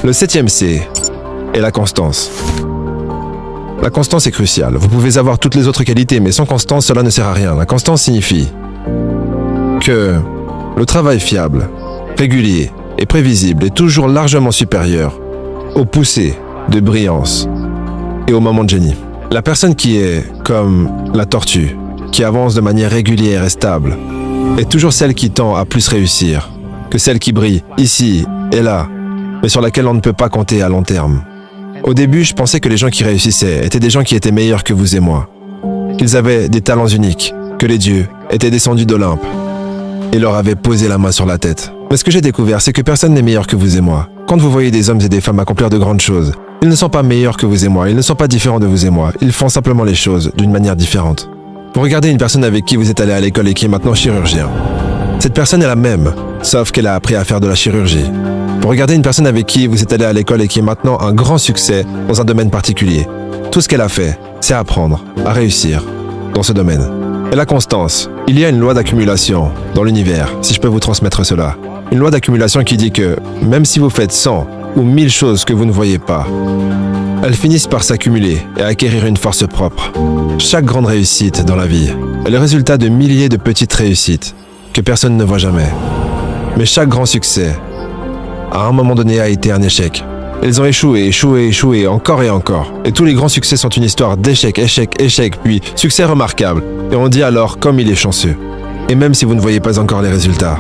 Le 7e C est la constance. La constance est cruciale. Vous pouvez avoir toutes les autres qualités, mais sans constance, cela ne sert à rien. La constance signifie que le travail fiable, régulier et prévisible est toujours largement supérieur aux poussées de brillance et aux moments de génie. La personne qui est comme la tortue, qui avance de manière régulière et stable, est toujours celle qui tend à plus réussir que celle qui brille ici et là, mais sur laquelle on ne peut pas compter à long terme. Au début, je pensais que les gens qui réussissaient étaient des gens qui étaient meilleurs que vous et moi, qu'ils avaient des talents uniques, que les dieux étaient descendus d'Olympe et leur avaient posé la main sur la tête. Mais ce que j'ai découvert, c'est que personne n'est meilleur que vous et moi. Quand vous voyez des hommes et des femmes accomplir de grandes choses, ils ne sont pas meilleurs que vous et moi, ils ne sont pas différents de vous et moi, ils font simplement les choses d'une manière différente. Vous regardez une personne avec qui vous êtes allé à l'école et qui est maintenant chirurgien. Cette personne est la même, sauf qu'elle a appris à faire de la chirurgie. Vous regardez une personne avec qui vous êtes allé à l'école et qui est maintenant un grand succès dans un domaine particulier. Tout ce qu'elle a fait, c'est apprendre à réussir dans ce domaine. Et la constance, il y a une loi d'accumulation dans l'univers, si je peux vous transmettre cela. Une loi d'accumulation qui dit que même si vous faites 100 ou 1000 choses que vous ne voyez pas, elles finissent par s'accumuler et acquérir une force propre. Chaque grande réussite dans la vie est le résultat de milliers de petites réussites que personne ne voit jamais. Mais chaque grand succès, à un moment donné, a été un échec. Ils ont échoué, encore et encore. Et tous les grands succès sont une histoire d'échec, échec, puis succès remarquable. Et on dit alors comme il est chanceux. Et même si vous ne voyez pas encore les résultats,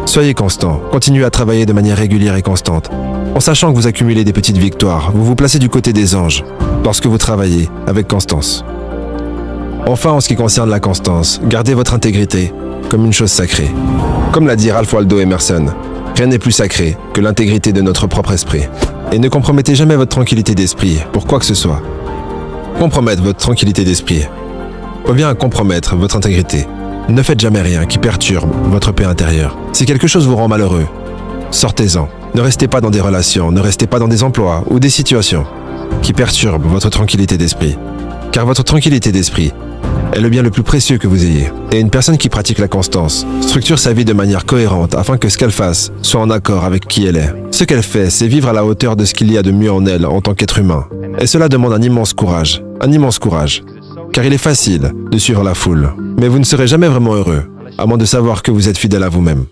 soyez constant, continuez à travailler de manière régulière et constante. En sachant que vous accumulez des petites victoires, vous vous placez du côté des anges lorsque vous travaillez avec constance. Enfin, en ce qui concerne la constance, gardez votre intégrité comme une chose sacrée. Comme l'a dit Ralph Waldo Emerson, rien n'est plus sacré que l'intégrité de notre propre esprit. Et ne compromettez jamais votre tranquillité d'esprit pour quoi que ce soit. Compromettre votre tranquillité d'esprit revient à compromettre votre intégrité. Ne faites jamais rien qui perturbe votre paix intérieure. Si quelque chose vous rend malheureux, sortez-en. Ne restez pas dans des relations, ne restez pas dans des emplois ou des situations qui perturbent votre tranquillité d'esprit. Car votre tranquillité d'esprit est le bien le plus précieux que vous ayez. Et une personne qui pratique la constance structure sa vie de manière cohérente afin que ce qu'elle fasse soit en accord avec qui elle est. Ce qu'elle fait, c'est vivre à la hauteur de ce qu'il y a de mieux en elle en tant qu'être humain. Et cela demande un immense courage, car il est facile de suivre la foule. Mais vous ne serez jamais vraiment heureux, à moins de savoir que vous êtes fidèle à vous-même.